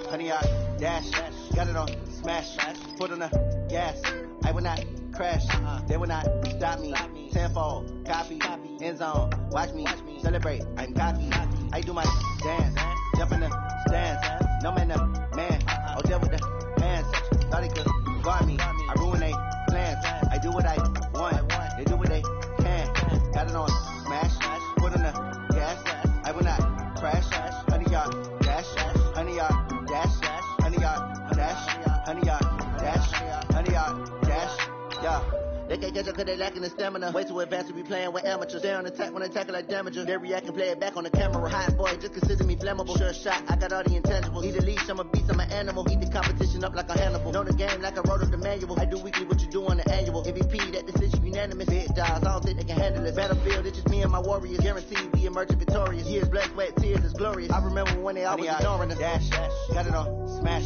Honey, I dash, got it on smash, foot on the gas. I will not crash, they will not stop me. Tenfold, copy, end zone, watch me celebrate. I'm cocky, I do my dance, jump in the stands. No man, the man, oh deal with the hands. Thought he could guard me, I ruin they plans. I do what I want, they do what they can. Got it on smash, foot on the gas. I will not crash, honey, y'all dash, honey, y'all. Dash, honey, y'all, dash, honey, y'all, dash, honey, y'all, dash, yeah. They can't catch up cause they lacking the stamina. Way too advanced to be playing with amateurs. They on attack when I tackle like damager. They react and play it back on the camera. Hot boy, just consider me flammable. Sure shot, I got all the intangibles. Need a leash, I'm a beast, I'm an animal. Eat the competition up like a Hannibal. Know the game like I wrote up the manual. I do weekly what you do on the annual. MVP, that decision unanimous. Big dogs, I don't think they can handle it. Battlefield, it's just me and my warriors. Guaranteed we emerging victorious. Years, blood, sweat, tears, it's glorious. I remember when they always ignoring us. Dash, got it on smash,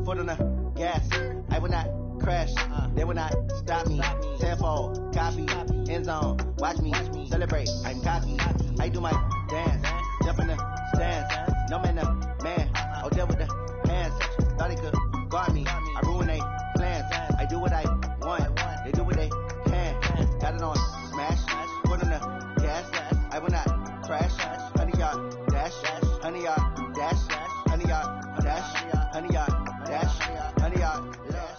foot on the gas. I will not crash, they will not stop me. Tenfold, copy, end zone, watch me celebrate. I'm cocky, I do my dance, jump in the stands. No man, the man, oh deal with the hands. Thought he could guard me, I ruin they plans. I do what I want, they do what they can. Got it on smash, foot on the gas. I will not crash, honey, y'all dash, honey, y'all dash, honey, y'all dash, honey, y'all dash, honey, y'all dash.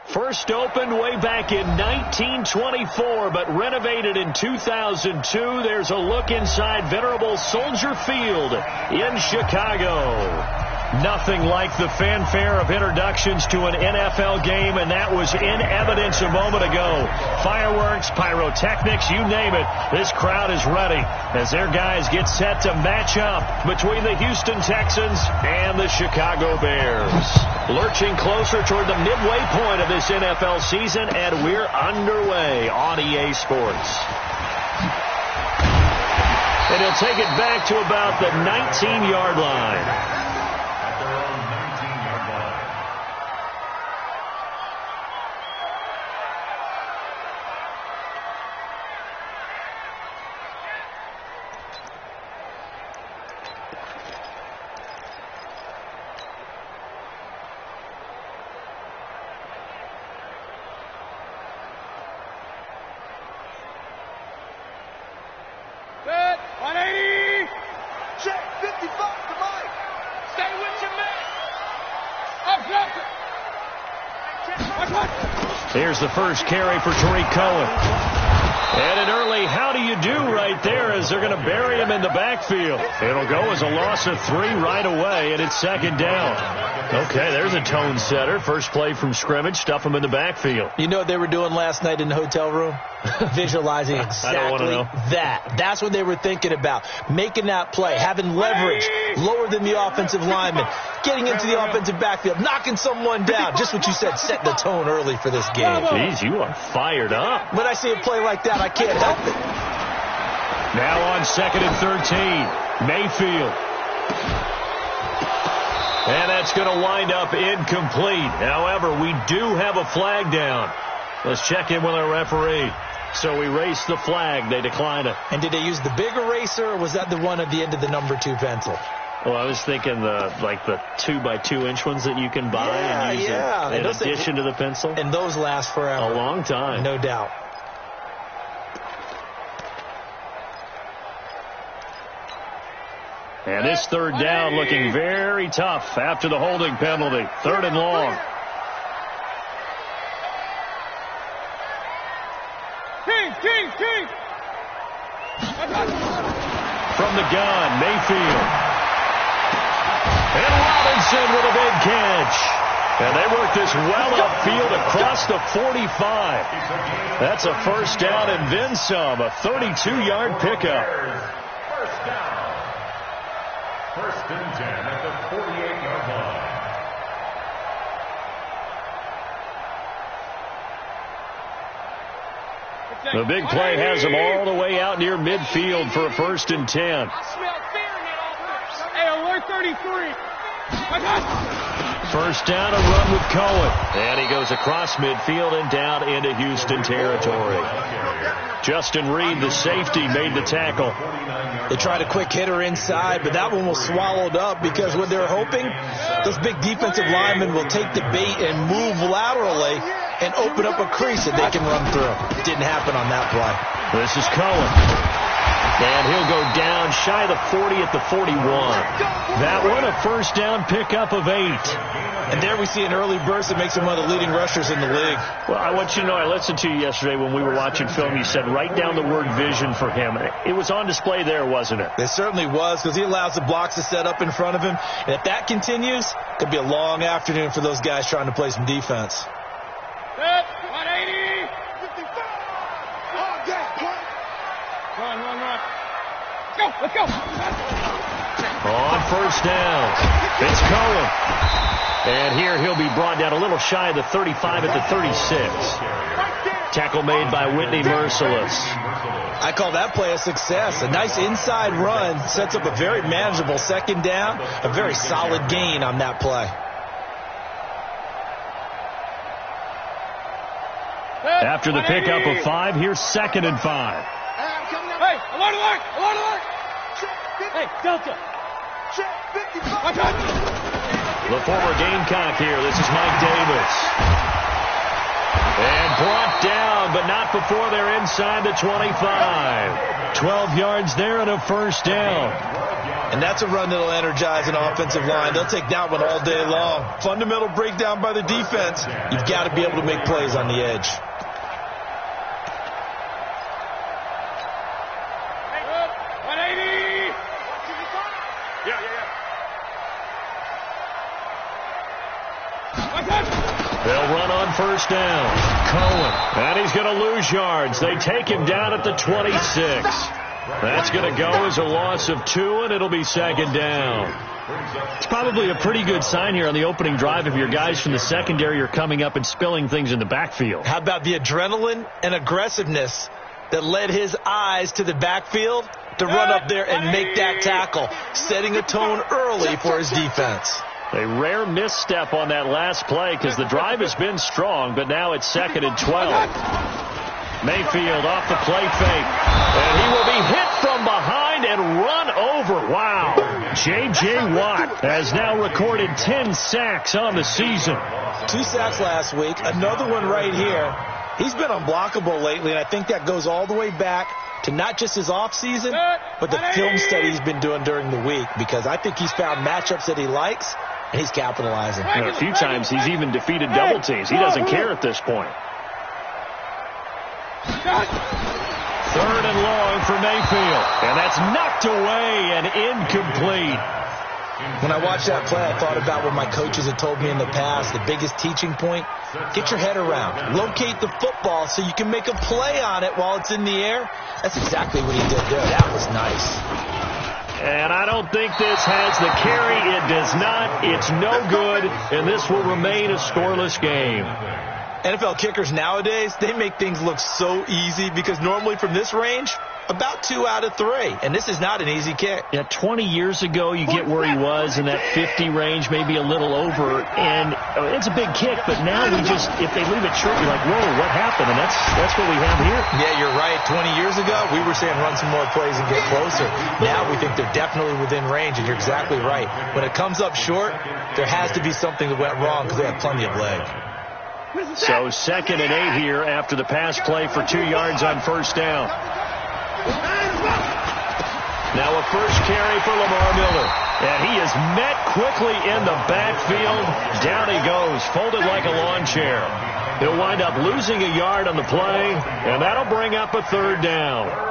First opened way back in 1924, but renovated in 2002. There's a look inside venerable Soldier Field in Chicago. Nothing like the fanfare of introductions to an NFL game, and that was in evidence a moment ago. Fireworks, pyrotechnics, you name it. This crowd is ready as their guys get set to match up between the Houston Texans and the Chicago Bears. Lurching closer toward the midway point of this NFL season, and we're underway on EA Sports. And he'll take it back to about the 19-yard line. Here's the first carry for Tariq Cohen. And an early how do you do right there as they're going to bury him in the backfield. It'll go as a loss of 3 right away, and it's second down. Okay, there's a tone setter. First play from scrimmage, stuff him in the backfield. You know what they were doing last night in the hotel room? Visualizing exactly that. That's what they were thinking about. Making that play, having leverage, lower than the offensive lineman, getting into the offensive backfield, knocking someone down. Just what you said, set the tone early for this game. Jeez, you are fired up. When I see a play like that, I can't help it. Now on 2nd and 13, Mayfield. And that's going to wind up incomplete. However, we do have a flag down. Let's check in with our referee. So we erased the flag. They declined it. And did they use the big eraser, or was that the one at the end of the number 2 pencil? Well, I was thinking the 2x2-inch ones that you can buy and use in addition to the pencil. And those last forever. A long time. No doubt. And this third down looking very tough after the holding penalty. 3rd and long. King. From the gun, Mayfield. And Robinson with a big catch. And they work this well upfield across the 45. That's a first down and then some. A 32-yard pickup. First down. 1st and 10 at the 48-yard line. The big play has them all the way out near midfield for a 1st and 10. I smell fear in that offense. Hey, alert 33. First down, a run with Cohen. And he goes across midfield and down into Houston territory. Justin Reed, the safety, made the tackle. They tried a quick hitter inside, but that one was swallowed up because what they're hoping, those big defensive linemen will take the bait and move laterally and open up a crease that they can run through. Didn't happen on that play. This is Cohen. And he'll go down shy of the 40 at the 41. That one, a first down pickup of 8. And there we see an early burst that makes him one of the leading rushers in the league. Well, I want you to know, I listened to you yesterday when we were watching film. You said write down the word vision for him. It was on display there, wasn't it? It certainly was, because he allows the blocks to set up in front of him. And if that continues, it could be a long afternoon for those guys trying to play some defense. 180. 55. Run. Let's go. On first down, it's Cohen. And here he'll be brought down a little shy of the 35 at the 36. Tackle made by Whitney Merciless. I call that play a success. A nice inside run sets up a very manageable second down. A very solid gain on that play. After the pickup of 5, here's 2nd and 5. Hey, alert! Hey, Delta. The former Gamecock here. This is Mike Davis. And brought down, but not before they're inside the 25. 12 yards there and a first down. And that's a run that'll energize an offensive line. They'll take that one all day long. Fundamental breakdown by the defense. You've got to be able to make plays on the edge. They'll run on first down. Cohen. And he's going to lose yards. They take him down at the 26. That's going to go as a loss of 2, and it'll be 2nd down. It's probably a pretty good sign here on the opening drive if your guys from the secondary are coming up and spilling things in the backfield. How about the adrenaline and aggressiveness that led his eyes to the backfield to run up there and make that tackle, setting a tone early for his defense. A rare misstep on that last play because the drive has been strong, but now it's 2nd and 12. Mayfield off the play fake. And he will be hit from behind and run over. Wow. J.J. Watt has now recorded 10 sacks on the season. 2 sacks last week, another one right here. He's been unblockable lately, and I think that goes all the way back to not just his offseason, but the film study he's been doing during the week, because I think he's found matchups that he likes, and he's capitalizing. And a few times he's even defeated double teams. He doesn't care at this point. 3rd and long for Mayfield. And that's knocked away and incomplete. When I watched that play, I thought about what my coaches had told me in the past. The biggest teaching point, get your head around. Locate the football so you can make a play on it while it's in the air. That's exactly what he did there. That was nice. And I don't think this has the carry. It does not. It's no good. And this will remain a scoreless game. NFL kickers nowadays, they make things look so easy because normally from this range, about 2 out of 3. And this is not an easy kick. Yeah, 20 years ago, you get where he was in that 50 range, maybe a little over. And it's a big kick, but now we just, if they leave it short, you're like, whoa, what happened? And that's what we have here. Yeah, you're right. 20 years ago, we were saying run some more plays and get closer. Now we think they're definitely within range, and you're exactly right. When it comes up short, there has to be something that went wrong because they have plenty of leg. So 2nd and 8 here after the pass play for 2 yards on first down. Now a first carry for Lamar Miller. And he is met quickly in the backfield. Down he goes, folded like a lawn chair. He'll wind up losing a yard on the play, and that'll bring up a 3rd down.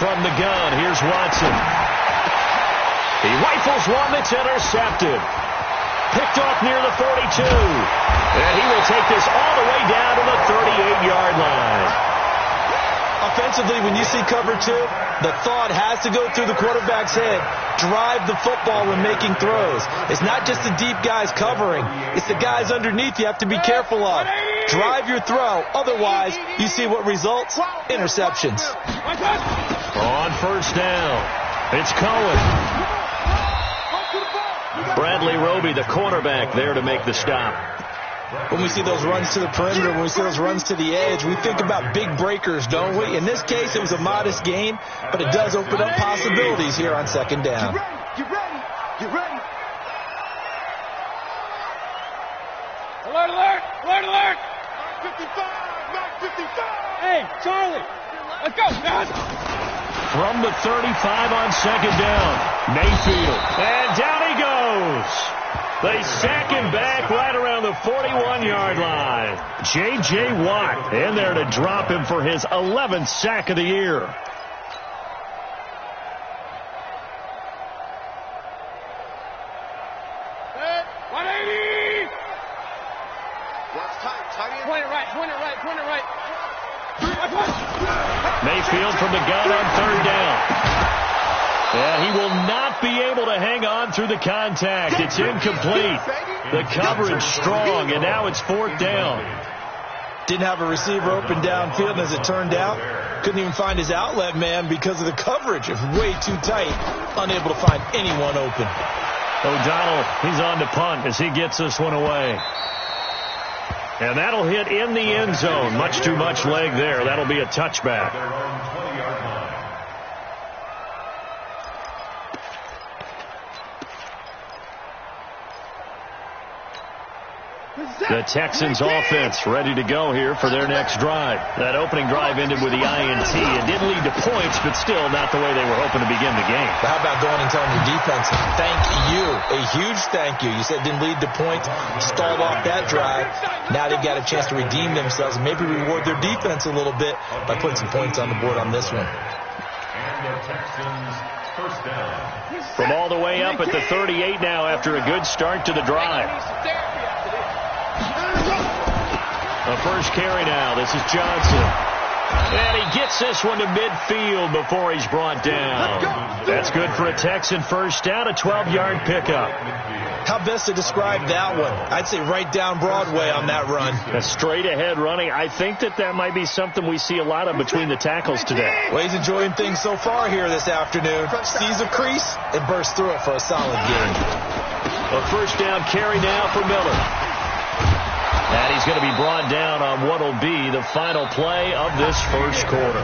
From the gun, here's Watson. He rifles one that's intercepted. Picked off near the 42. And he will take this all the way down to the 38-yard line. Offensively, when you see cover 2, the thought has to go through the quarterback's head. Drive the football when making throws. It's not just the deep guys covering. It's the guys underneath you have to be careful of. Drive your throw. Otherwise, you see what results? Interceptions. On first down, it's Cohen. Bradley Roby, the cornerback, there to make the stop. When we see those runs to the perimeter, when we see those runs to the edge, we think about big breakers, don't we? In this case, it was a modest gain, but it does open up possibilities here on second down. Get ready. Get ready. Alert, alert. Alert, alert. 55. Mark 55. Hey, Charlie. Let's go. From the 35 on second down, Mayfield. And down he goes. They sack him back right around the 41-yard line. J.J. Watt in there to drop him for his 11th sack of the year. Hey, 180. Point it right, point it right, point it right. Mayfield from the gun on third down. Yeah, he will not be able to hang on through the contact. It's incomplete. The coverage strong, and now it's fourth down. Didn't have a receiver open downfield, and as it turned out, couldn't even find his outlet man because of the coverage. It was way too tight, unable to find anyone open. O'Donnell, he's on to punt as he gets this one away. And that'll hit in the end zone. Much too much leg there. That'll be a touchback. The Texans offense ready to go here for their next drive. That opening drive ended with the INT. It didn't lead to points, but still not the way they were hoping to begin the game. But how about going and telling your defense, thank you, a huge thank you. You said it didn't lead to points, stalled off that drive. Now they've got a chance to redeem themselves and maybe reward their defense a little bit by putting some points on the board on this one. And the Texans first down. From all the way up at the 38 now after a good start to the drive. A first carry now. This is Johnson. And he gets this one to midfield before he's brought down. That's good for a Texan first down, a 12-yard pickup. How best to describe that one? I'd say right down Broadway on that run. A straight-ahead running. I think that might be something we see a lot of between the tackles today. Well, he's enjoying things so far here this afternoon. Sees a crease and bursts through it for a solid gain. A first down carry now for Miller. And he's going to be brought down on what will be the final play of this first quarter.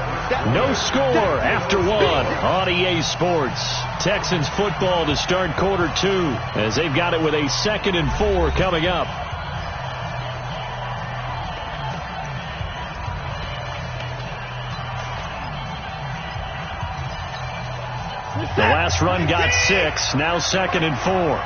No score after one on EA Sports. Texans football to start quarter 2 as they've got it with a 2nd and 4 coming up. The last run got 6, now 2nd and 4.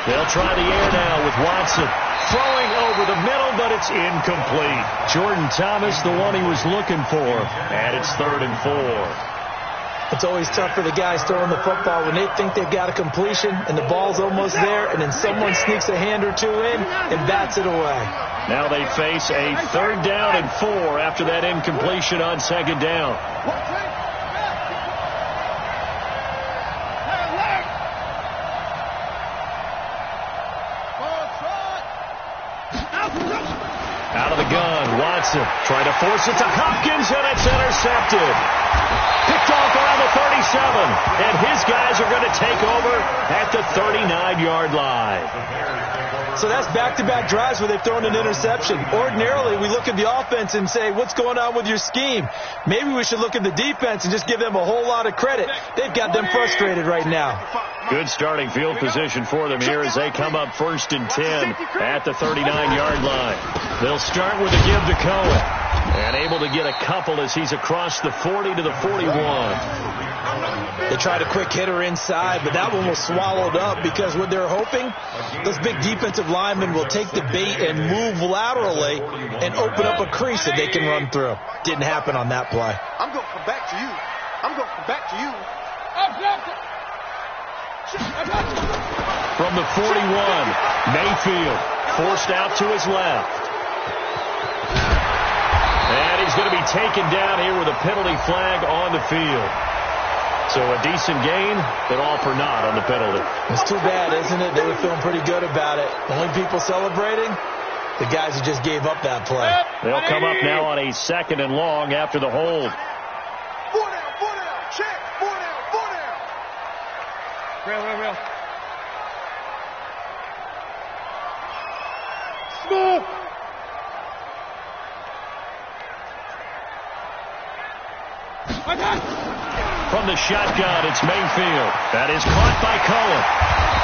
They'll try the air now with Watson. Throwing over the middle, but it's incomplete. Jordan Thomas, the one he was looking for. And it's 3rd and 4. It's always tough for the guys throwing the football when they think they've got a completion and the ball's almost there, and then someone sneaks a hand or two in and bats it away. Now they face a 3rd down and 4 after that incompletion on 2nd down. Out of the gun, Watson trying to force it to Hopkins, and it's intercepted. Picked off around the 37, and his guys are going to take over at the 39-yard line. So that's back-to-back drives where they've thrown an interception. Ordinarily, we look at the offense and say, what's going on with your scheme? Maybe we should look at the defense and just give them a whole lot of credit. They've got them frustrated right now. Good starting field position for them here as they come up 1st and 10 at the 39-yard line. They'll start with a give to Cohen. And able to get a couple as he's across the 40 to the 41. They tried a quick hitter inside, but that one was swallowed up because what they're hoping, those big defensive linemen will take the bait and move laterally and open up a crease that they can run through. Didn't happen on that play. I'm going to come back to you. I'm going to come back to you. From the 41, Mayfield forced out to his left. going to be taken down here with a penalty flag on the field. So a decent gain, but all for naught on the penalty. It's too bad, isn't it? They were feeling pretty good about it. Only people celebrating, the guys who just gave up that play. They'll come up now on a 2nd and long after the hold. 4 down, check, 4 down. Real. Smooth. From the shotgun, it's Mayfield. That is caught by Cohen.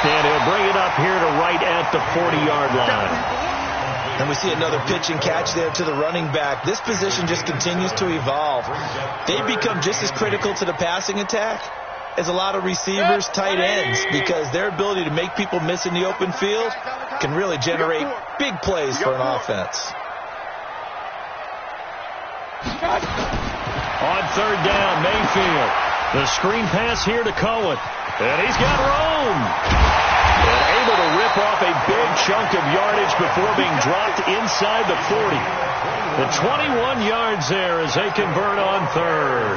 And he'll bring it up here to right at the 40-yard line. And we see another pitch and catch there to the running back. This position just continues to evolve. They become just as critical to the passing attack as a lot of receivers, tight ends, because their ability to make people miss in the open field can really generate big plays for an offense. On 3rd down, Mayfield. The screen pass here to Cohen. And he's got room. And able to rip off a big chunk of yardage before being dropped inside the 40. The 21 yards there as they convert on 3rd.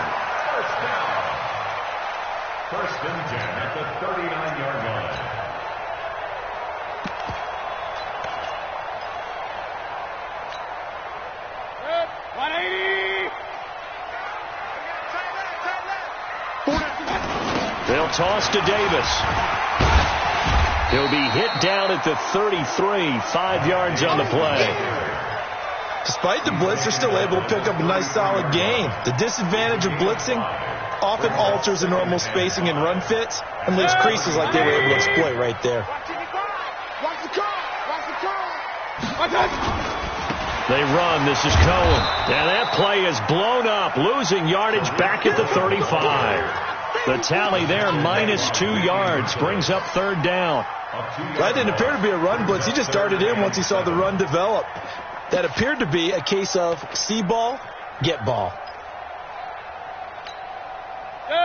First and 10 at the 39-yard line. They'll toss to Davis. He'll be hit down at the 33, 5 yards on the play. Despite the blitz, they're still able to pick up a nice solid gain. The disadvantage of blitzing often alters the normal spacing and run fits and leaves creases like they were able to exploit right there. They run. This is Cohen. And that play is blown up, losing yardage back at the 35. The tally there, -2 yards, brings up 3rd down. That didn't appear to be a run blitz. He just darted in once he saw the run develop. That appeared to be a case of see ball, get ball.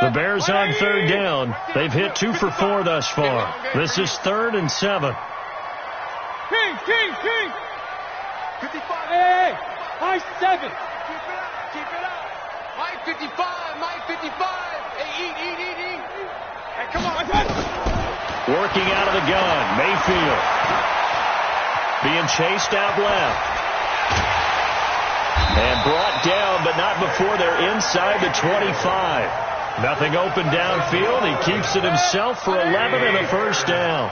The Bears on 3rd down. They've hit 2 for 4 thus far. This is 3rd and 7. King. 55. Hey, high 7. Keep it up. Mike 55. Hey, eat. Hey, come on. Working out of the gun, Mayfield. Being chased out left. And brought down, but not before they're inside the 25. Nothing open downfield. He keeps it himself for 11 and a 1st down.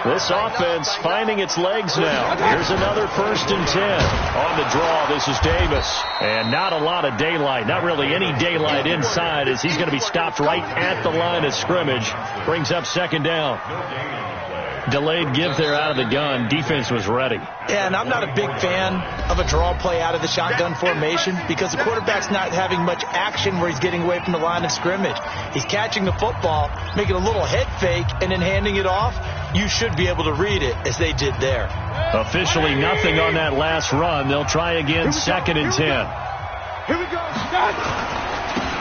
This offense finding its legs now. Here's another 1st and 10. On the draw, this is Davis. And not a lot of daylight. Not really any daylight inside as he's going to be stopped right at the line of scrimmage. Brings up 2nd down. Delayed give there out of the gun. Defense was ready. Yeah, and I'm not a big fan of a draw play out of the shotgun formation because the quarterback's not having much action where he's getting away from the line of scrimmage. He's catching the football, making a little head fake, and then handing it off. You should be able to read it as they did there. Officially nothing on that last run. They'll try again, 2nd and 10. Here we go.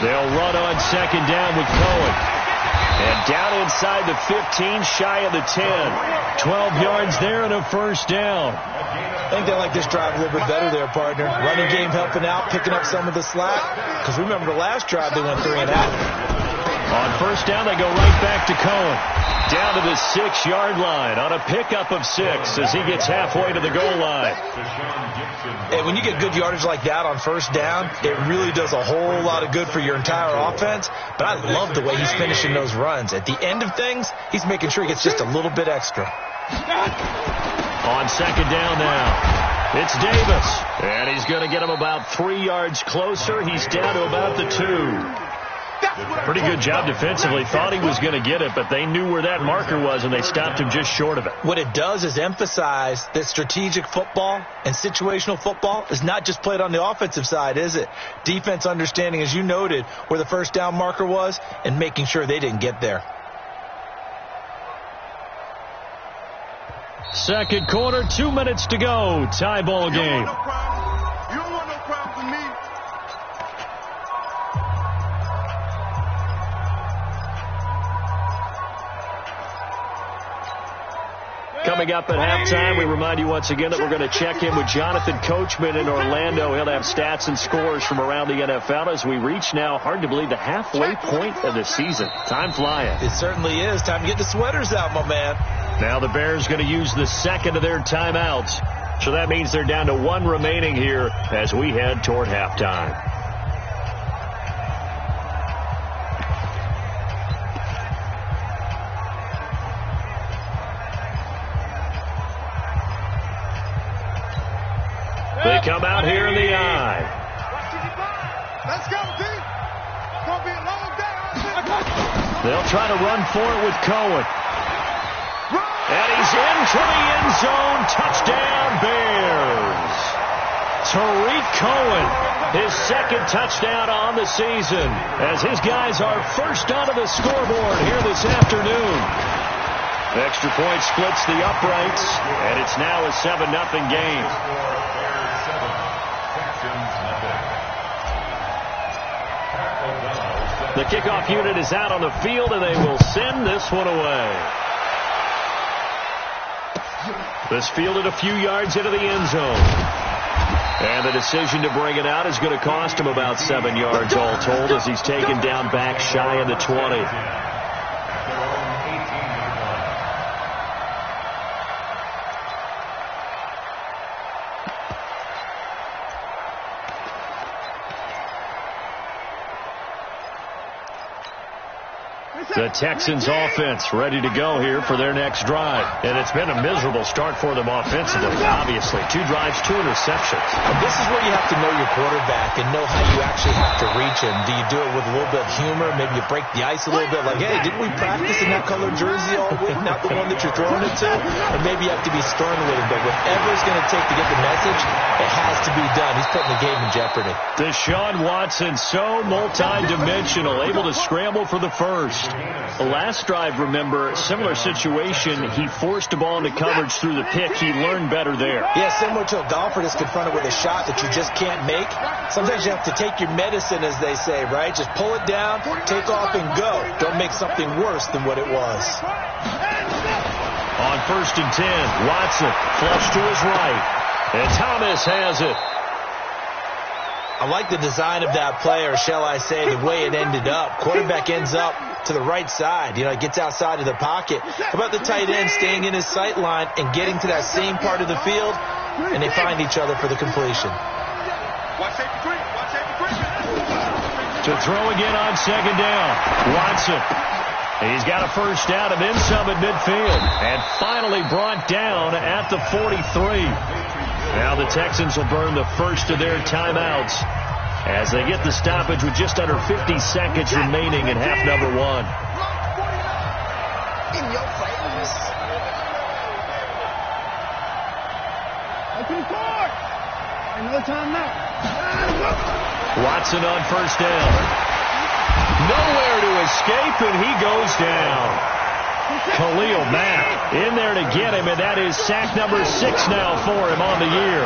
They'll run on 2nd down with Cohen. And down inside the 15, shy of the 10. 12 yards there and a 1st down. I think they like this drive a little bit better there, partner. Running game helping out, picking up some of the slack. Because remember the last drive, they went 3 and out. On 1st down, they go right back to Cohen. Down to the 6-yard line on a pickup of 6 as he gets halfway to the goal line. Hey, when you get good yardage like that on 1st down, it really does a whole lot of good for your entire offense. But I love the way he's finishing those runs. At the end of things, he's making sure he gets just a little bit extra. On 2nd down now, it's Davis. And he's going to get him about 3 yards closer. He's down to about the 2. Pretty good job defensively. Thought he was going to get it, but they knew where that marker was, and they stopped him just short of it. What it does is emphasize that strategic football and situational football is not just played on the offensive side, is it? Defense understanding, as you noted, where the 1st down marker was and making sure they didn't get there. 2nd quarter, 2 minutes to go. Tie ball game. You don't want no problems with me. Coming Coming up at halftime, we remind you once again that we're going to check in with Jonathan Coachman in Orlando. He'll have stats and scores from around the NFL as we reach now, hard to believe, the halfway point of the season. Time flying. It certainly is. Time to get the sweaters out, my man. Now the Bears going to use the second of their timeouts. So that means they're down to one remaining here as we head toward halftime. They come out here in the eye. Let's go, D. It's going to be a long day. They'll try to run for it with Cohen. And he's into the end zone. Touchdown, Bears. Tariq Cohen, his second touchdown on the season, as his guys are first onto the scoreboard here this afternoon. Extra point splits the uprights, and it's now a 7-0 game. The kickoff unit is out on the field, and they will send this one away. This fielded a few yards into the end zone. And the decision to bring it out is going to cost him about 7 yards all told as he's taken down back shy of the 20. The Texans offense ready to go here for their next drive. And it's been a miserable start for them offensively, obviously. 2 drives, 2 interceptions. And this is where you have to know your quarterback and know how you actually have to reach him. Do you do it with a little bit of humor? Maybe you break the ice a little bit like, hey, didn't we practice in that colored jersey all week? Not the one that you're throwing it to? Or maybe you have to be stern with him. But whatever it's going to take to get the message, it has to be done. He's putting the game in jeopardy. Deshaun Watson, so multi-dimensional, able to scramble for the first. The last drive, remember, similar situation. He forced a ball into coverage through the pick. He learned better there. Yeah, similar to a golfer that's confronted with a shot that you just can't make. Sometimes you have to take your medicine, as they say, right? Just pull it down, take off, and go. Don't make something worse than what it was. On 1st and 10, Watson flush to his right. And Thomas has it. I like the design of that play, or shall I say the way it ended up. Quarterback ends up to the right side. You know, it gets outside of the pocket. How about the tight end staying in his sight line and getting to that same part of the field, and they find each other for the completion. To throw again on 2nd down. Watson. He's got a first down and then some at midfield. And finally brought down at the 43. Now the Texans will burn the first of their timeouts as they get the stoppage with just under 50 seconds remaining in half number 1. In your face. Open court. Another timeout. Watson on 1st down. Nowhere to escape, and he goes down. Khalil Mack in there to get him, and that is sack number 6 now for him on the year.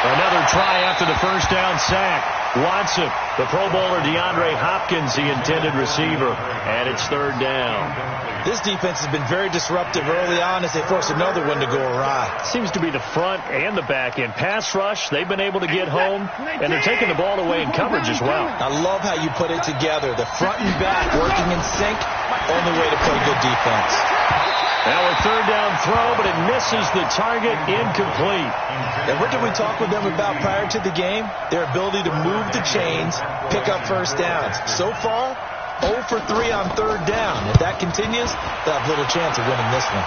Another try after the first down sack. Watson, the Pro Bowler DeAndre Hopkins, the intended receiver, and it's 3rd down. This defense has been very disruptive early on as they force another one to go awry. Seems to be the front and the back end. Pass rush, they've been able to get home, and they're taking the ball away in coverage as well. I love how you put it together. The front and back working in sync, only way to play good defense. Now a 3rd down throw, but it misses the target, incomplete. And what did we talk with them about prior to the game? Their ability to move the chains, pick up first downs. So far, 0 for 3 on 3rd down. If that continues, they'll have little chance of winning this one.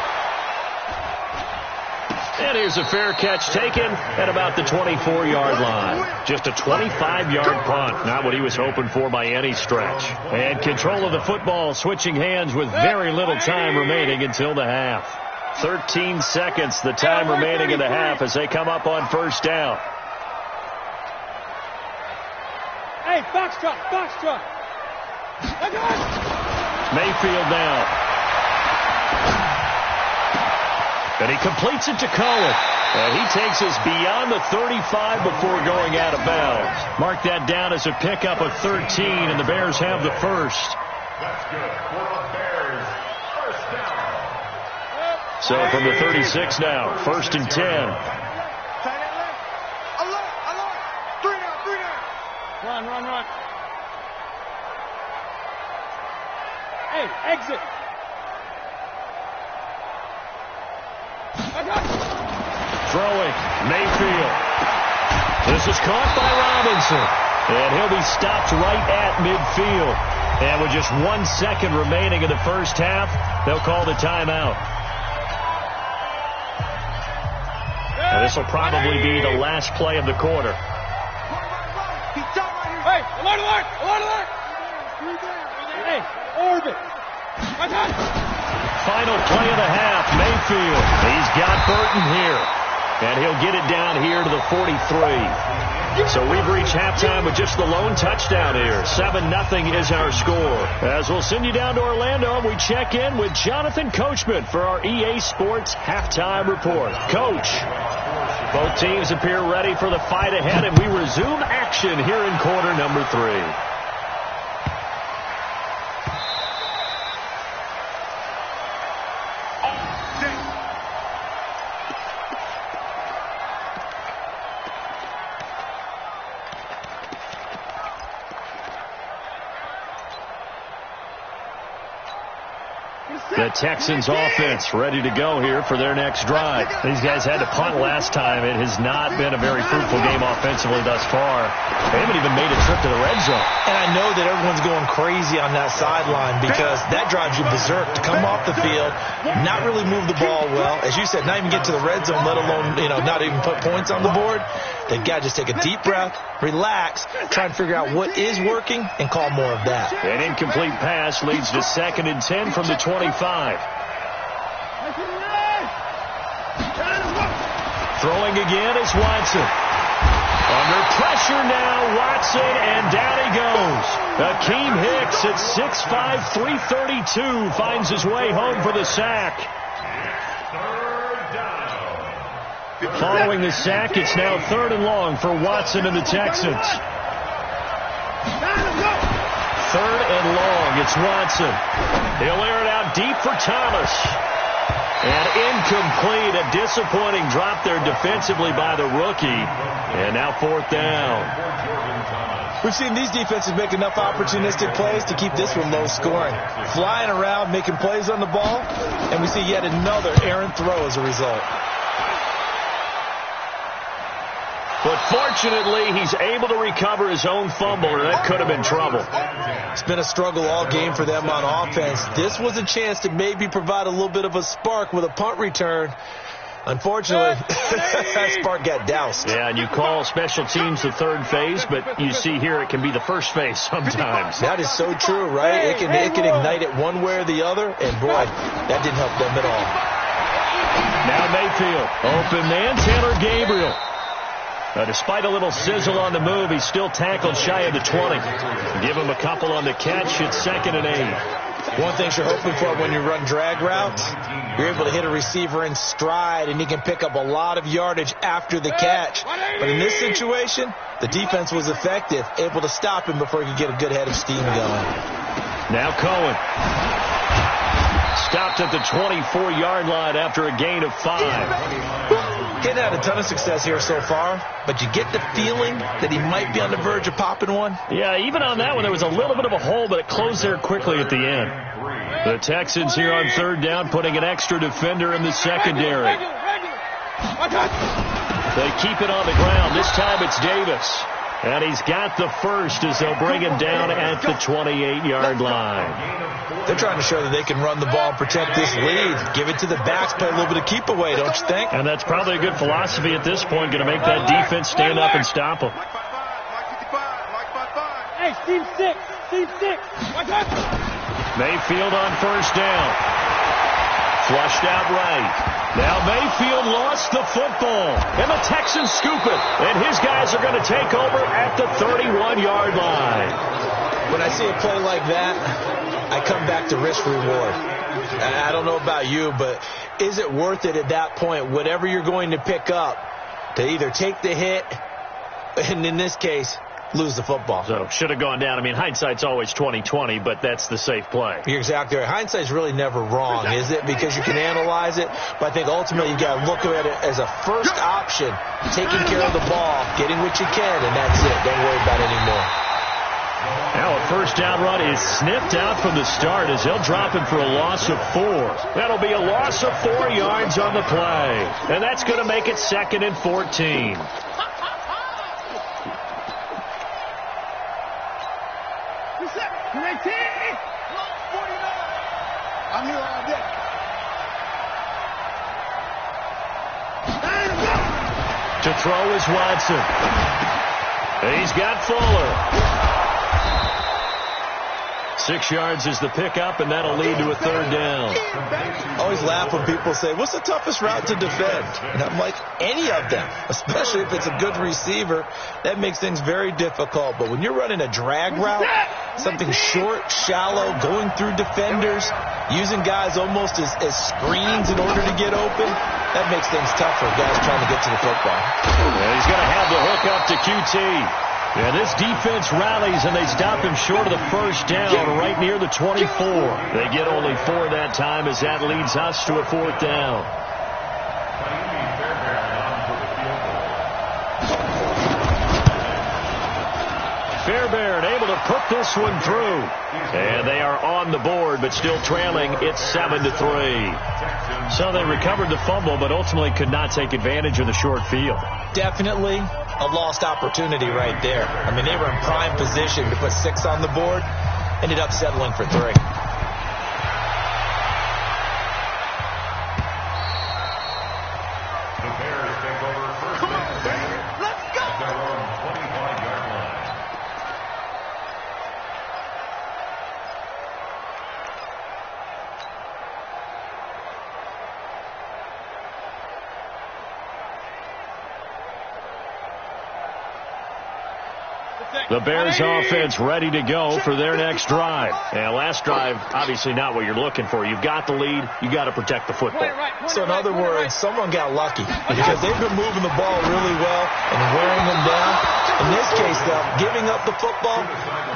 And here's a fair catch taken at about the 24-yard line. Just a 25-yard punt. Not what he was hoping for by any stretch. And control of the football switching hands with very little time remaining until the half. 13 seconds, the time remaining in the half as they come up on 1st down. Hey, box truck. Mayfield now. And he completes it to Cohen. And he takes us beyond the 35 before going out of bounds. Mark that down as a pickup of 13, and the Bears have the first. That's good for the Bears. 1st down. So from the 36 now, 1st and 10. Run. Hey, exit. Throwing, Mayfield. This is caught by Robinson. And he'll be stopped right at midfield. And with just 1 second remaining in the first half, they'll call the timeout. And this will probably be the last play of the quarter. Hey, alert! Hey, orbit. Final play of the half, Mayfield. He's got Burton here. And he'll get it down here to the 43. So we've reached halftime with just the lone touchdown here. 7-0 is our score. As we'll send you down to Orlando, we check in with Jonathan Coachman for our EA Sports Halftime Report. Coach, both teams appear ready for the fight ahead, and we resume action here in quarter number 3. The Texans offense ready to go here for their next drive. These guys had to punt last time. It has not been a very fruitful game offensively thus far. They haven't even made a trip to the red zone. And I know that everyone's going crazy on that sideline because that drives you berserk to come off the field, not really move the ball well. As you said, not even get to the red zone, let alone, not even put points on the board. They've got to just take a deep breath, relax, try and figure out what is working, and call more of that. An incomplete pass leads to 2nd and 10 from the 25. Throwing again is Watson. Under pressure now, Watson, and down he goes. Akeem Hicks at 6'5", 332 finds his way home for the sack. Following the sack, it's now 3rd and long for Watson and the Texans. 3rd and long, it's Watson. He'll air it out deep for Thomas. And incomplete, a disappointing drop there defensively by the rookie. And now 4th down. We've seen these defenses make enough opportunistic plays to keep this one low scoring. Flying around, making plays on the ball, and we see yet another errant throw as a result. But fortunately, he's able to recover his own fumble, or that could have been trouble. It's been a struggle all game for them on offense. This was a chance to maybe provide a little bit of a spark with a punt return. Unfortunately, that spark got doused. Yeah, and you call special teams the 3rd phase, but you see here it can be the 1st phase sometimes. That is so true, right? It can ignite it one way or the other, and boy, that didn't help them at all. Now Mayfield, open man, Taylor Gabriel. Despite a little sizzle on the move, he's still tackled shy of the 20. Give him a couple on the catch. It's 2nd and 8. One thing you're hoping for when you run drag routes, you're able to hit a receiver in stride, and he can pick up a lot of yardage after the catch. But in this situation, the defense was effective, able to stop him before he could get a good head of steam going. Now Cohen. Stopped at the 24-yard line after a gain of 5. He's had a ton of success here so far, but you get the feeling that he might be on the verge of popping one. Yeah, even on that one, there was a little bit of a hole, but it closed there quickly at the end. The Texans here on 3rd down, putting an extra defender in the secondary. They keep it on the ground. This time it's Davis. And he's got the first as they'll bring him down at the 28-yard line. They're trying to show that they can run the ball and protect this lead. Give it to the backs, play a little bit of keep away, don't you think? And that's probably a good philosophy at this point, going to make that defense stand up and stop them. Hey, team 6. Mayfield on 1st down. Flushed out right. Now Mayfield lost the football, and the Texans scoop it, and his guys are going to take over at the 31-yard line. When I see a play like that, I come back to risk-reward. I don't know about you, but is it worth it at that point, whatever you're going to pick up, to either take the hit, and in this case, lose the football. So should have gone down. I mean, hindsight's always 20/20, but that's the safe play. You're exactly right. Hindsight's really never wrong, is it? Because you can analyze it, but I think ultimately you've got to look at it as a first option, taking care of the ball, getting what you can, and that's it. Don't worry about it anymore. Now a first down run is sniffed out from the start as they'll drop him for a loss of 4. That'll be a loss of 4 yards on the play. And that's going to make it 2nd and 14. I'm here all day. To throw is Watson. He's got Fuller. 6 yards is the pickup, and that'll lead to a 3rd down. I always laugh when people say, what's the toughest route to defend? And I'm like, any of them, especially if it's a good receiver. That makes things very difficult. But when you're running a drag route, something short, shallow, going through defenders, using guys almost as screens in order to get open, that makes things tough for guys trying to get to the football. Yeah, he's going to have the hook up to QT. And this defense rallies, and they stop him short of the first down right near the 24. They get only 4 that time as that leads us to a 4th down. Fairbairn able to put this one through. And they are on the board, but still trailing. It's 7-3. So they recovered the fumble, but ultimately could not take advantage of the short field. Definitely a lost opportunity right there. I mean, they were in prime position to put 6 on the board, ended up settling for 3. The Bears take over first and 10. Let's go! At their own 25-yard line. The Bears offense ready to go for their next drive. And last drive, obviously not what you're looking for. You've got the lead. You got to protect the football. So in other words, someone got lucky because they've been moving the ball really well and wearing them down. In this case, though, giving up the football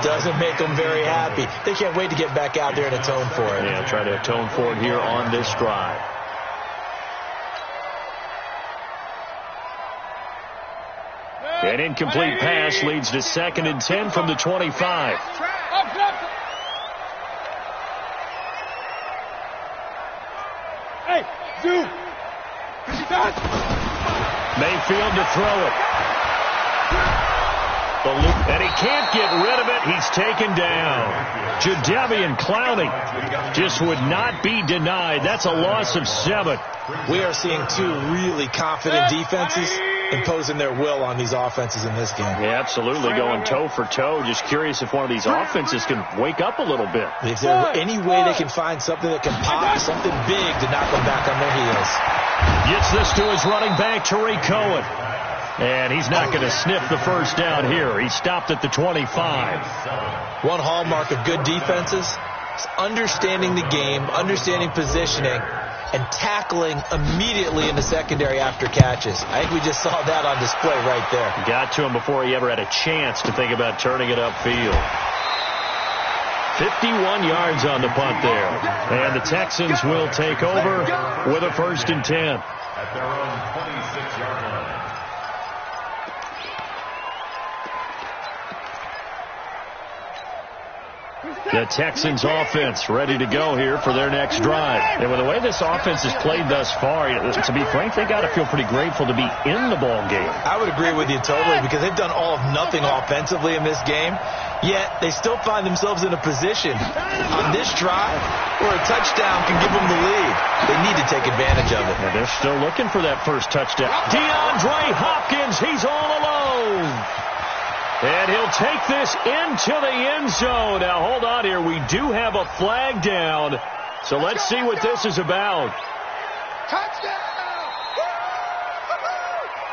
doesn't make them very happy. They can't wait to get back out there and atone for it. Yeah, try to atone for it here on this drive. An incomplete pass leads to 2nd and 10 from the 25. Hey, Zoo! Mayfield to throw it. And he can't get rid of it. He's taken down. Jadeveon Clowney just would not be denied. That's a loss of 7. We are seeing 2 really confident defenses imposing their will on these offenses in this game. Yeah, absolutely, going toe for toe. Just curious if one of these offenses can wake up a little bit. If there's any way they can find something that can pop, something big to knock them back on their heels. Gets this to his running back, Tariq Cohen. And he's not going to sniff the first down here. He stopped at the 25. One hallmark of good defenses is understanding the game, understanding positioning, and tackling immediately in the secondary after catches. I think we just saw that on display right there. Got to him before he ever had a chance to think about turning it upfield. 51 yards on the punt there. And the Texans will take over with a 1st and 10. At their own 26-yard line. The Texans offense ready to go here for their next drive. And with the way this offense has played thus far, to be frank, they got to feel pretty grateful to be in the ball game. I would agree with you totally because they've done all of nothing offensively in this game, yet they still find themselves in a position on this drive where a touchdown can give them the lead. They need to take advantage of it. And they're still looking for that first touchdown. DeAndre Hopkins, he's all alone. And he'll take this into the end zone. Now, hold on here. We do have a flag down. So let's see what this is about. Touchdown!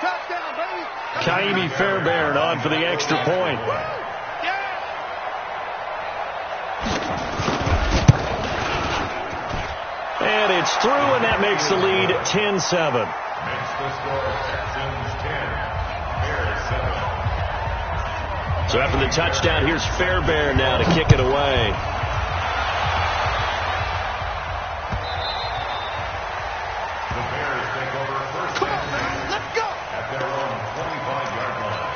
Touchdown, baby! Kaimi Fairbairn on for the extra point. And it's through, and that makes the lead 10-7. Makes the score Texans 10, Bears 7. So after the touchdown, here's Fairbairn now to kick it away. The Bears take over first and 10 Let's go. at their own 25-yard line.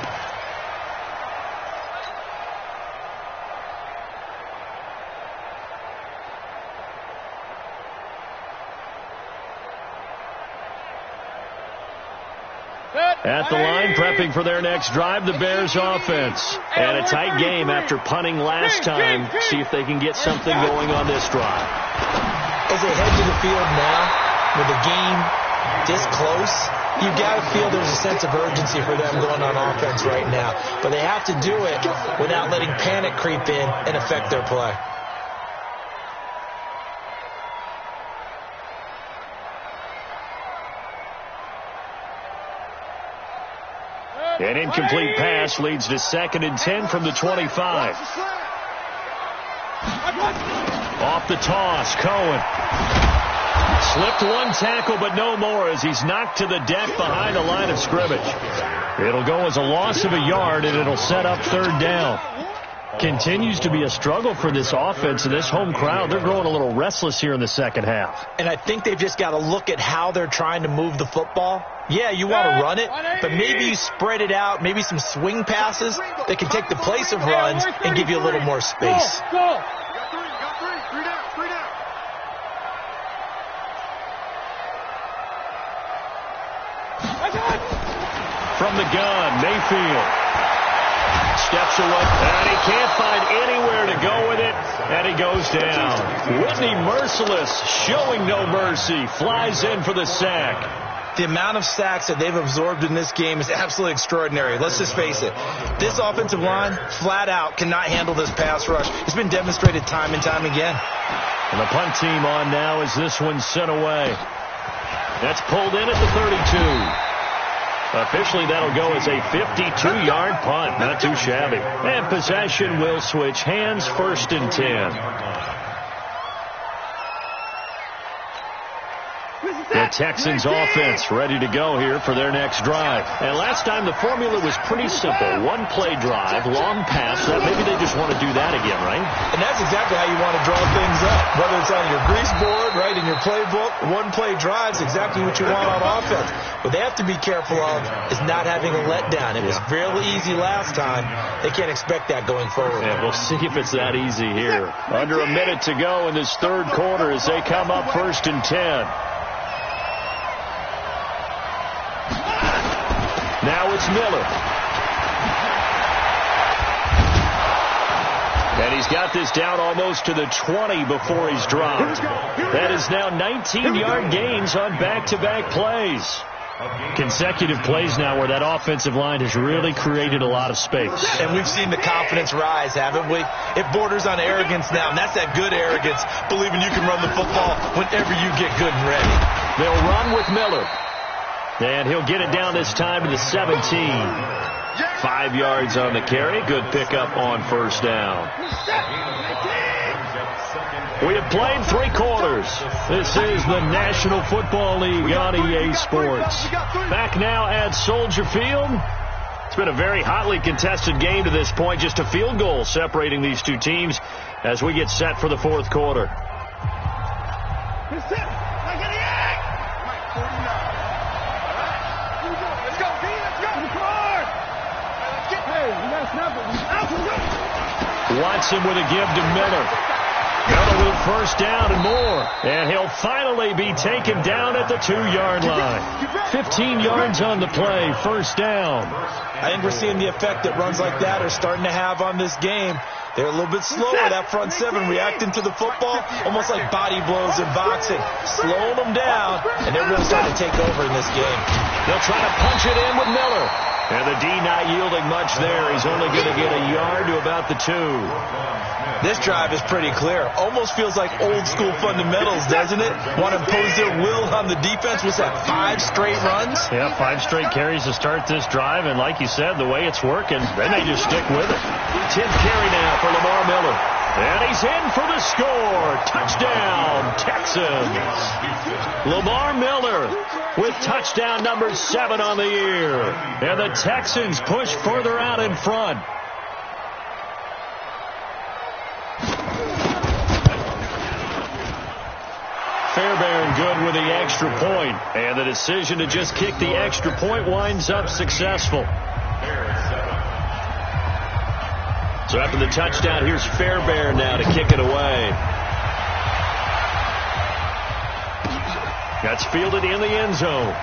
At the line, prepping for their next drive, the Bears offense. And a tight game after punting last time. See if they can get something going on this drive. As they head to the field now, with the game this close, you've got to feel there's a sense of urgency for them going on offense right now. But they have to do it without letting panic creep in and affect their play. An incomplete pass leads to 2nd and 10 from the 25. Off the toss, Cohen. Slipped one tackle, but no more as he's knocked to the deck behind the line of scrimmage. It'll go as a loss of a yard, and it'll set up 3rd down. Continues to be a struggle for this offense and this home crowd. They're growing a little restless here in the second half. And I think they've just got to look at how they're trying to move the football. Yeah, you want to run it, but maybe you spread it out, maybe some swing passes that can take the place of runs and give you a little more space. Go. Got three down. From the gun, Mayfield steps away, and he can't find anywhere to go with it, and he goes down. Whitney Merciless, showing no mercy, flies in for the sack. The amount of sacks that they've absorbed in this game is absolutely extraordinary. Let's just face it. This offensive line, flat out, cannot handle this pass rush. It's been demonstrated time and time again. And the punt team on now as this one's sent away. That's pulled in at the 32. Officially, that'll go as a 52-yard punt. Not too shabby. And possession will switch hands, 1st and 10. The Texans offense ready to go here for their next drive. And last time the formula was pretty simple. One play drive, long pass. Maybe they just want to do that again, right? And that's exactly how you want to draw things up. Whether it's on your grease board, right, in your playbook, one play drive is exactly what you want on offense. What they have to be careful of is not having a letdown. It was fairly easy last time. They can't expect that going forward. Yeah, we'll see if it's that easy here. Under a minute to go in this 3rd quarter as they come up 1st and 10. Now it's Miller. And he's got this down almost to the 20 before he's dropped. That is now 19-yard gains on back-to-back plays. Consecutive plays now where that offensive line has really created a lot of space. And we've seen the confidence rise, haven't we? It borders on arrogance now, and that's that good arrogance, believing you can run the football whenever you get good and ready. They'll run with Miller. And he'll get it down this time to the 17. 5 yards on the carry. Good pickup on 1st down. We have played 3 quarters. This is the National Football League on EA Sports. Back now at Soldier Field. It's been a very hotly contested game to this point. Just a field goal separating these two teams as we get set for the 4th quarter. Watson with a give to Miller. Miller with 1st down and more. And he'll finally be taken down at the 2-yard line. 15 yards on the play, 1st down. I think we're seeing the effect that runs like that are starting to have on this game. They're a little bit slower, that front 7, reacting to the football, almost like body blows in boxing. Slowing them down, and they're really starting to take over in this game. They'll try to punch it in with Miller. And the D not yielding much there. He's only going to get a yard to about the 2. This drive is pretty clear. Almost feels like old-school fundamentals, doesn't it? Want to impose their will on the defense. What's that, 5 straight runs? Yeah, 5 straight carries to start this drive. And like you said, the way it's working, then they just stick with it. 10th carry now for Lamar Miller. And he's in for the score. Touchdown, Texans. Lamar Miller with touchdown number 7 on the year. And the Texans push further out in front. Fairbairn good with the extra point. And the decision to just kick the extra point winds up successful. So after the touchdown, here's Fairbairn now to kick it away. That's fielded in the end zone.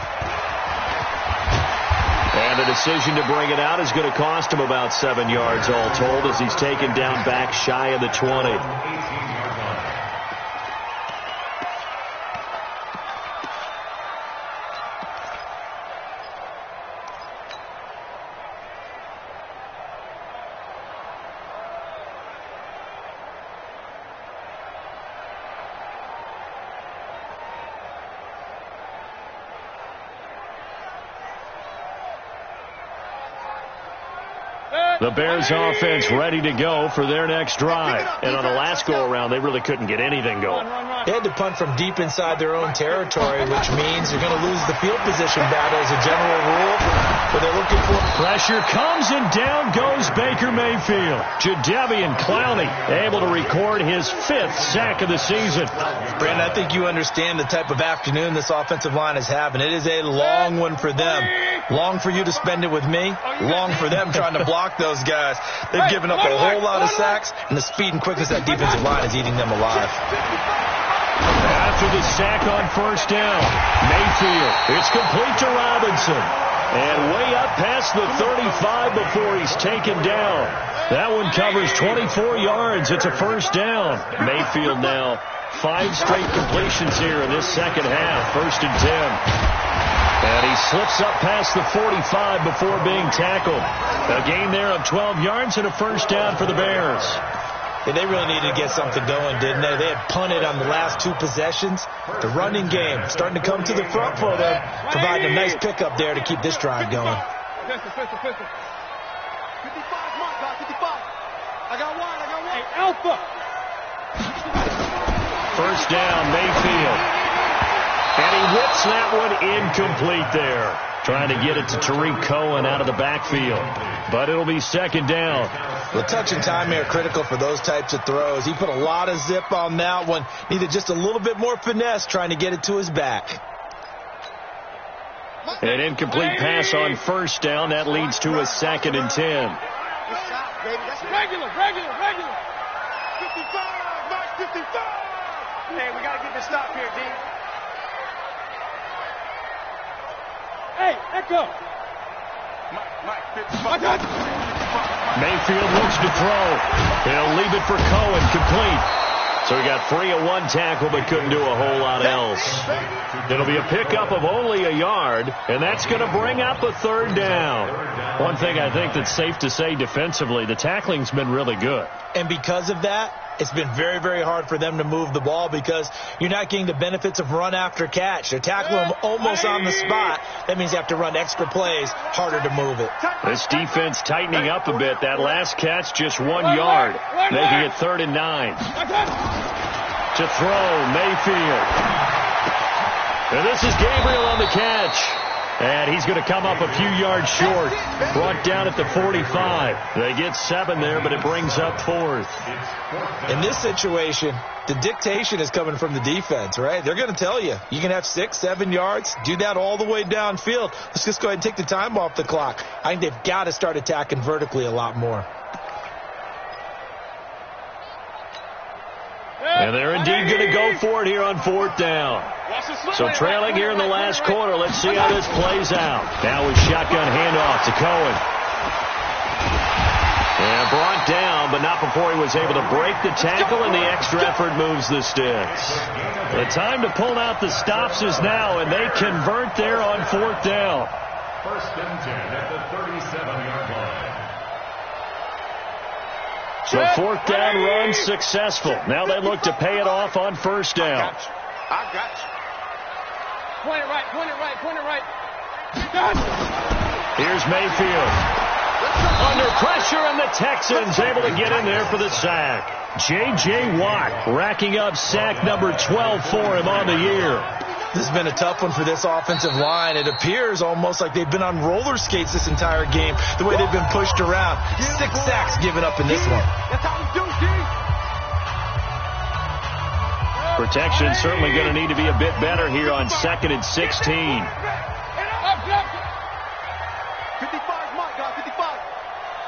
And the decision to bring it out is going to cost him about 7 yards all told as he's taken down back shy of the 20. The Bears offense ready to go for their next drive. And on the last go-around, they really couldn't get anything going. They had to punt from deep inside their own territory, which means you're going to lose the field position battle as a general rule. But they're looking for pressure comes, and down goes Baker Mayfield. Jadeveon Clowney able to record his 5th sack of the season. Brandon, I think you understand the type of afternoon this offensive line is having. It is a long one for them. Long for you to spend it with me. Long for them trying to block those guys. They've given up a whole lot of sacks, and the speed and quickness of that defensive line is eating them alive. After the sack on first down, Mayfield, it's complete to Robinson. And way up past the 35 before he's taken down. That one covers 24 yards. It's a first down. Mayfield now 5 straight completions here in this second half. 1st and 10. And he slips up past the 45 before being tackled. A gain there of 12 yards and a first down for the Bears. Yeah, they really needed to get something going, didn't they? They had punted on the last 2 possessions. The running game starting to come to the front for them, providing a nice pickup there to keep this drive going. 55, mark, 55. I got one. Hey, Alpha. First down, Mayfield. And he whips that one incomplete there. Trying to get it to Tariq Cohen out of the backfield. But it'll be second down. The touch and time here are critical for those types of throws. He put a lot of zip on that one. Needed just a little bit more finesse trying to get it to his back. An incomplete pass on first down. That leads to a 2nd and 10. Regular. 55, Mike, 55. Hey, we got to get this stop here, D. Hey, echo. Mike, 55. Mayfield looks to throw. He'll leave it for Cohen, complete. So he got 3 of 1 tackle, but couldn't do a whole lot else. It'll be a pickup of only a yard, and that's going to bring up a 3rd down. One thing I think that's safe to say defensively, the tackling's been really good. And because of that, it's been very, very hard for them to move the ball because you're not getting the benefits of run after catch. They're tackling them almost on the spot. That means you have to run extra plays, harder to move it. This defense tightening up a bit. That last catch, just 1 yard, making it 3rd and 9. To throw, Mayfield. And this is Gabriel on the catch. And he's going to come up a few yards short. Brought down at the 45. They get 7 there, but it brings up 4th. In this situation, the dictation is coming from the defense, right? They're going to tell you, you can have 6, 7 yards, do that all the way downfield. Let's just go ahead and take the time off the clock. I think they've got to start attacking vertically a lot more. And they're indeed going to go for it here on 4th down. So trailing here in the last quarter. Let's see how this plays out. Now with shotgun handoff to Cohen. And brought down, but not before he was able to break the tackle, and the extra effort moves the sticks. The time to pull out the stops is now, and they convert there on 4th down. 1st and 10 at the 37-yard line. So 4th down run successful. Now they look to pay it off on 1st down. I got you. Point it right. Here's Mayfield. Under pressure, and the Texans able to get in there for the sack. J.J. Watt racking up sack number 12 for him on the year. This has been a tough one for this offensive line. It appears almost like they've been on roller skates this entire game, the way they've been pushed around. 6 sacks given up in this one. That's how we do, D. Protection certainly going to need to be a bit better here on 2nd and 16. 55 is my guy, 55.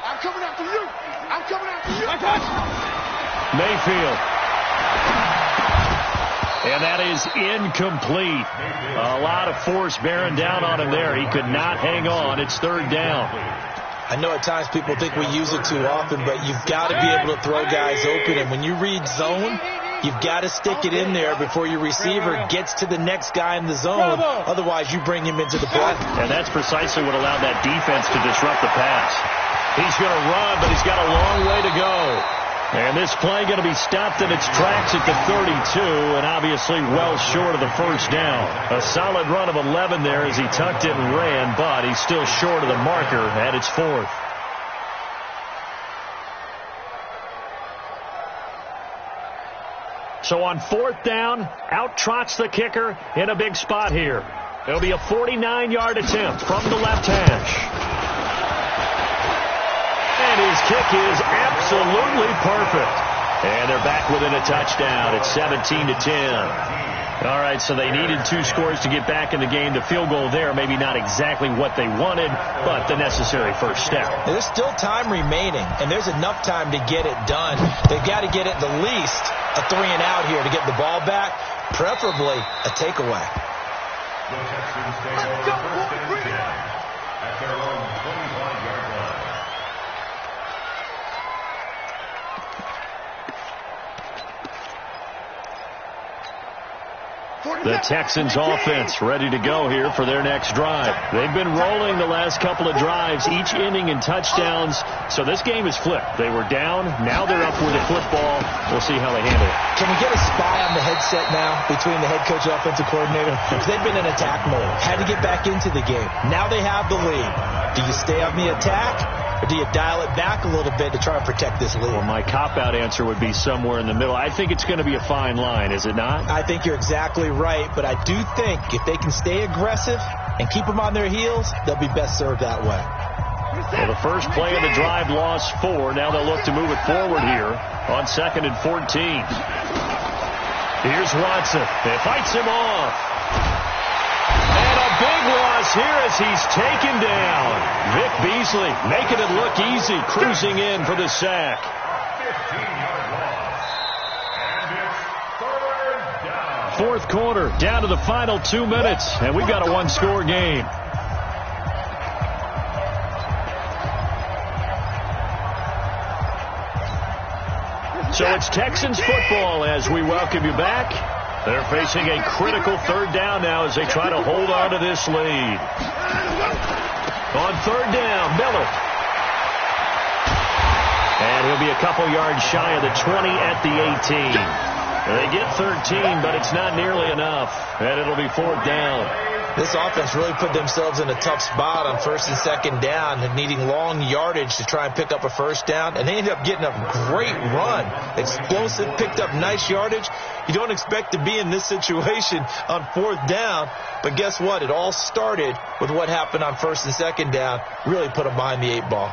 I'm coming after you. I'm coming after you. Mayfield. And that is incomplete. A lot of force bearing down on him there. He could not hang on. It's 3rd down. I know at times people think we use it too often, but you've got to be able to throw guys open. And when you read zone, you've got to stick it in there before your receiver gets to the next guy in the zone. Otherwise, you bring him into the play. And that's precisely what allowed that defense to disrupt the pass. He's going to run, but he's got a long way to go. And this play going to be stopped in its tracks at the 32, and obviously well short of the 1st down. A solid run of 11 there as he tucked it and ran, but he's still short of the marker at its 4th. So on 4th down, out trots the kicker in a big spot here. It'll be a 49-yard attempt from the left hash. And his kick is absolutely perfect. And they're back within a touchdown. It's 17-10. All right, so they needed 2 scores to get back in the game. The field goal there, maybe not exactly what they wanted, but the necessary first step. There's still time remaining, and there's enough time to get it done. They've got to get at the least a 3-and-out here to get the ball back, preferably a takeaway. Let's go, boys. At their own 25-yard line. The Texans offense ready to go here for their next drive. They've been rolling the last couple of drives, each ending in touchdowns. So this game is flipped. They were down. Now they're up with the football. We'll see how they handle it. Can we get a spy on the headset now between the head coach and offensive coordinator? Because they've been in attack mode. Had to get back into the game. Now they have the lead. Do you stay on the attack, or do you dial it back a little bit to try and protect this lead? Well, my cop-out answer would be somewhere in the middle. I think it's going to be a fine line, is it not? I think you're exactly right, but I do think if they can stay aggressive and keep them on their heels, they'll be best served that way. Well, the first play of the drive lost 4. Now they'll look to move it forward here on 2nd and 14. Here's Watson. It fights him off. And a big loss here as he's taken down. Vic Beasley making it look easy, cruising in for the sack. 15-yard loss. And it's 3rd down. 4th quarter, down to the final 2 minutes, and we've got a 1-score game. So it's Texans football as we welcome you back. They're facing a critical 3rd down now as they try to hold on to this lead. On 3rd down, Miller. And he'll be a couple yards shy of the 20 at the 18. They get 13, but it's not nearly enough. And it'll be 4th down. This offense really put themselves in a tough spot on 1st and 2nd down and needing long yardage to try and pick up a 1st down. And they ended up getting a great run. Explosive, picked up nice yardage. You don't expect to be in this situation on 4th down. But guess what? It all started with what happened on 1st and 2nd down. Really put them behind the 8 ball.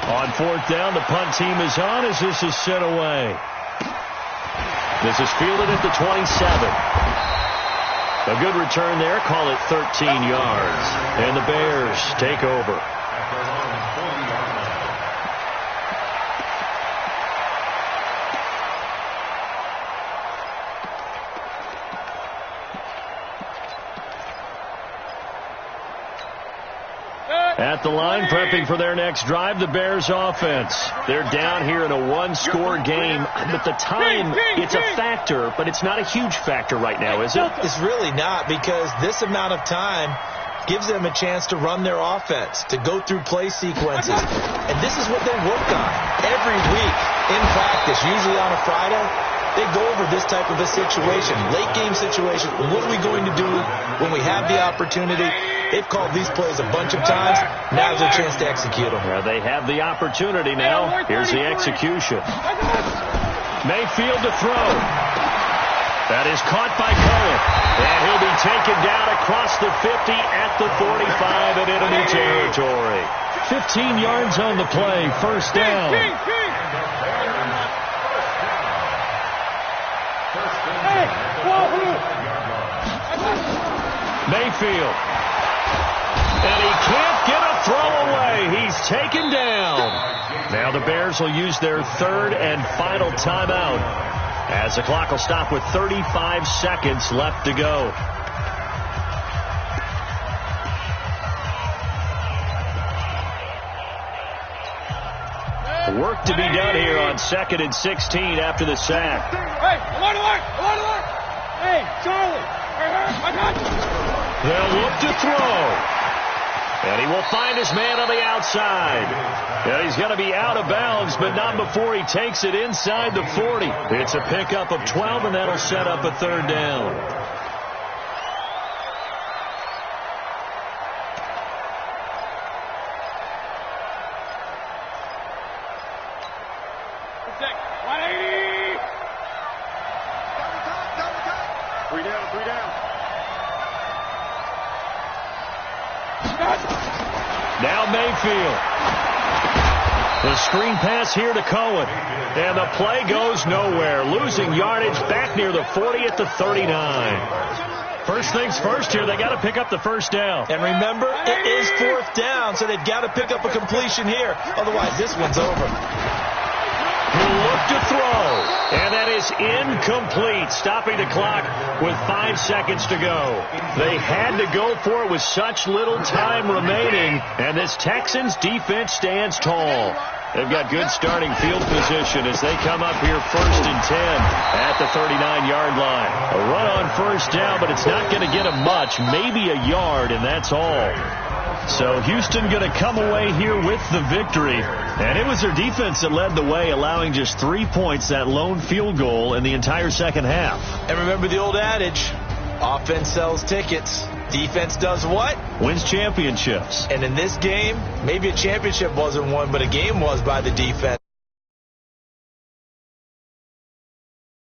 On 4th down, the punt team is on as this is sent away. This is fielded at the 27. A good return there. Call it 13 yards. And the Bears take over. At the line, prepping for their next drive, the Bears offense. They're down here in a 1-score game. But the time, it's a factor, but it's not a huge factor right now, is it? It's really not, because this amount of time gives them a chance to run their offense, to go through play sequences. And this is what they work on every week in practice, usually on a Friday. They go over this type of a situation, late game situation. What are we going to do when we have the opportunity? They've called these plays a bunch of times. Now's their chance to execute them. Well, they have the opportunity now. Here's the execution. Mayfield to throw. That is caught by Cohen. And he'll be taken down across the 50 at the 45 in enemy territory. 15 yards on the play, first down. Mayfield. And he can't get a throw away. He's taken down. Now the Bears will use their third and final timeout, as the clock will stop with 35 seconds left to go. Work to be done here on 2nd and 16 after the sack. Hey, alert! Hey, Charlie! I got you! They'll look to throw. And he will find his man on the outside. And he's going to be out of bounds, but not before he takes it inside the 40. It's a pickup of 12, and that'll set up a third down. Now Mayfield. The screen pass here to Cohen. And the play goes nowhere. Losing yardage back near the 40 at the 39. First things first here, they got to pick up the first down. And remember, it is fourth down, so they've got to pick up a completion here. Otherwise, this one's over. He'll look to throw. And that is incomplete, stopping the clock with 5 seconds to go. They had to go for it with such little time remaining, and this Texans defense stands tall. They've got good starting field position as they come up here 1st and 10 at the 39-yard line. A run on first down, but it's not going to get them much, maybe a yard, and that's all. So Houston going to come away here with the victory. And it was their defense that led the way, allowing just 3 points, that lone field goal in the entire second half. And remember the old adage, offense sells tickets. Defense does what? Wins championships. And in this game, maybe a championship wasn't won, but a game was by the defense.